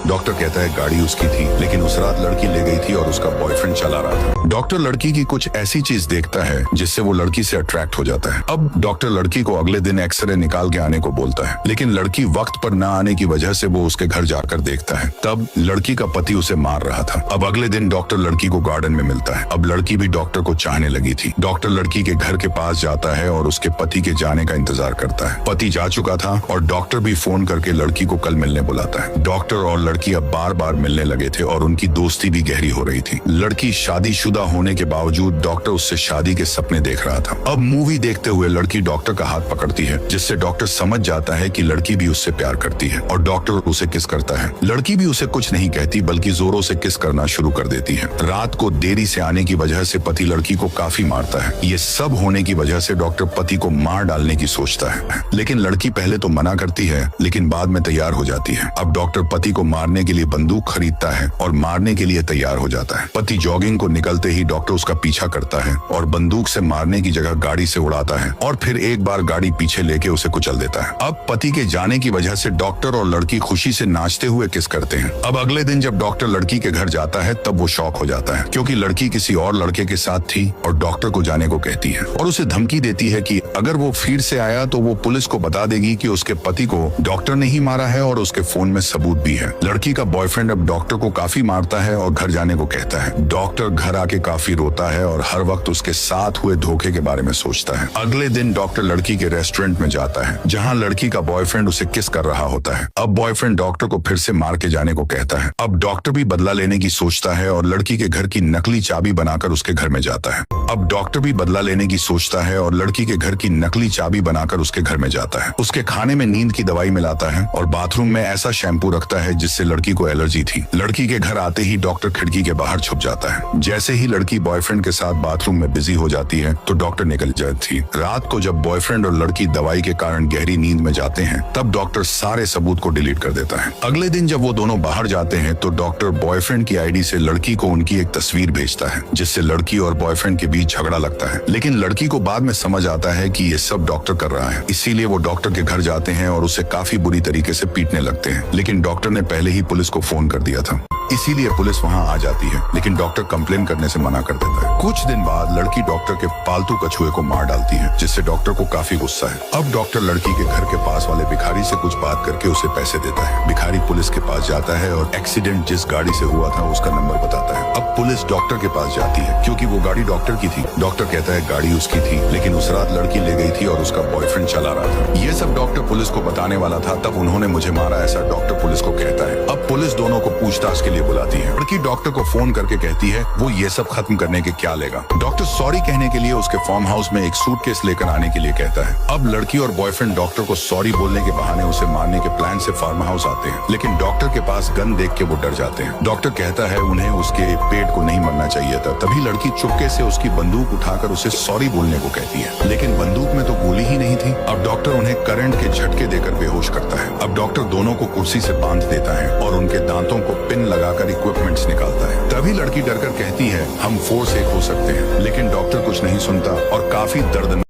Doctor कहता है गाड़ी उसकी थी, लेकिन उस रात लड़की ले गई थी और उसका बॉयफ्रेंड चला रहा था। डॉक्टर लड़की की कुछ ऐसी चीज देखता है जिससे वो लड़की से अट्रैक्ट हो जाता है। अब डॉक्टर लड़की को अगले दिन एक्सरे निकाल के आने को बोलता है, लेकिन लड़की वक्त पर न आने की वजह से वो उसके घर जाकर देखता है। तब लड़की का पति उसे मार रहा था। अब अगले दिन डॉक्टर लड़की को गार्डन में मिलता है। अब लड़की भी डॉक्टर को चाहने लगी थी। डॉक्टर लड़की के घर के पास जाता है और उसके पति के जाने का इंतजार करता है। पति जा चुका था और डॉक्टर भी फोन करके लड़की को कल मिलने बुलाता है। डॉक्टर और लड़की अब बार बार मिलने लगे थे और उनकी दोस्ती भी गहरी हो रही थी। लड़की शादीशुदा होने के बावजूद डॉक्टर उससे शादी के सपने देख रहा था। अब मूवी देखते हुए लड़की डॉक्टर का हाथ पकड़ती है, जिससे डॉक्टर समझ जाता है कि लड़की भी उससे प्यार करती है और डॉक्टर उसे किस करता है। लड़की भी उसे कुछ नहीं कहती बल्कि जोरों से किस करना शुरू कर देती है। रात को देरी से आने की वजह से पति लड़की को काफी मारता है। ये सब होने की वजह से डॉक्टर पति को मार डालने की सोचता है, लेकिन लड़की पहले तो मना करती है, लेकिन बाद में तैयार हो जाती है। अब डॉक्टर पति को मारने के लिए बंदूक खरीदता है और मारने के लिए तैयार हो जाता है। पति जॉगिंग को निकलते ही डॉक्टर उसका पीछा करता है और बंदूक से मारने की जगह गाड़ी से उड़ाता है और फिर एक बार गाड़ी पीछे लेके उसे कुचल देता है। अब पति के जाने की वजह से डॉक्टर और लड़की खुशी से नाचते हुए किस करते हैं। अब अगले दिन जब डॉक्टर लड़की के घर जाता है तब वो शॉक हो जाता है, क्योंकि लड़की किसी और लड़के के साथ थी और डॉक्टर को जाने को कहती है और उसे धमकी देती है कि अगर वो फिर से आया तो वो पुलिस को बता देगी कि उसके पति को डॉक्टर ने ही मारा है और उसके फोन में सबूत भी है। लड़की का बॉयफ्रेंड अब डॉक्टर को काफी मारता है और घर जाने को कहता है। डॉक्टर घर आके काफी रोता है और हर वक्त उसके साथ हुए धोखे के बारे में सोचता है। अगले दिन डॉक्टर लड़की के रेस्टोरेंट में जाता है, जहाँ लड़की का बॉयफ्रेंड उसे किस कर रहा होता है। अब बॉयफ्रेंड डॉक्टर को फिर से मार के जाने को कहता है। अब डॉक्टर भी बदला लेने की सोचता है और लड़की के घर की नकली चाबी बनाकर उसके घर में जाता है। अब डॉक्टर भी बदला लेने की सोचता है और लड़की के घर की नकली चाबी बनाकर उसके घर में जाता है। उसके खाने में नींद की दवाई मिलाता है और बाथरूम में ऐसा शैम्पू रखता है जिससे लड़की को एलर्जी थी। लड़की के घर आते ही डॉक्टर खिड़की के बाहर छुप जाता है। जैसे ही लड़की बॉयफ्रेंड के साथ बाथरूम में बिजी हो जाती है तो डॉक्टर निकल जाती थी। रात को जब बॉयफ्रेंड और लड़की दवाई के कारण गहरी नींद में जाते हैं तब डॉक्टर सारे सबूत को डिलीट कर देता है। अगले दिन जब वो दोनों बाहर जाते हैं तो डॉक्टर बॉयफ्रेंड की आईडी से लड़की को उनकी एक तस्वीर भेजता है, जिससे लड़की और बॉयफ्रेंड के बीच झगड़ा लगता है। लेकिन लड़की को बाद में समझ आता है कि ये सब डॉक्टर कर रहा है, इसीलिए वो डॉक्टर के घर जाते हैं और उसे काफी बुरी तरीके से पीटने लगते हैं। लेकिन डॉक्टर ने पहले ही पुलिस को फोन कर दिया था, इसीलिए पुलिस वहां आ जाती है, लेकिन डॉक्टर कंप्लेन करने से मना कर देता है। कुछ दिन बाद लड़की डॉक्टर के पालतू कछुए को मार डालती है, जिससे डॉक्टर को काफी गुस्सा है। अब डॉक्टर लड़की के घर के पास वाले भिखारी से कुछ बात करके उसे पैसे देता है। भिखारी पुलिस के पास जाता है और एक्सीडेंट जिस गाड़ी से हुआ था उसका नंबर बताता है। अब पुलिस डॉक्टर के पास जाती है, क्योंकि वो गाड़ी डॉक्टर की थी। डॉक्टर कहता है गाड़ी उसकी थी, लेकिन उस रात लड़की ले गई थी और उसका बॉयफ्रेंड चला रहा था। ये सब डॉक्टर पुलिस को बताने वाला था, तब उन्होंने मुझे मारा, ऐसा डॉक्टर पुलिस को कहता है। अब पुलिस दोनों को पूछताछ के लिए बुलाती है। लड़की डॉक्टर को फोन करके कहती है वो ये सब खत्म करने के क्या लेगा। डॉक्टर सॉरी कहने के लिए उसके फार्म हाउस में एक सूटकेस लेकर आने के लिए कहता है। अब लड़की और बॉयफ्रेंड डॉक्टर को सॉरी बोलने के बहाने उसे मारने के प्लान से फार्म हाउस आते हैं, लेकिन डॉक्टर के पास गन देख के वो डर जाते हैं। डॉक्टर कहता है उन्हें उसके पेट को नहीं मरना चाहिए था। तभी लड़की चुपके से उसकी बंदूक उठाकर उसे सॉरी बोलने को कहती है, लेकिन बंदूक में तो गोली ही नहीं थी। अब डॉक्टर उन्हें करंट के झटके देकर बेहोश करता है। अब डॉक्टर दोनों को कुर्सी से बांध देता है और उनके दांतों को पिन लगाकर इक्विपमेंट्स निकालता है। तभी लड़की डरकर कहती है हम फोर्स एक हो सकते हैं, लेकिन डॉक्टर कुछ नहीं सुनता और काफी दर्दनाक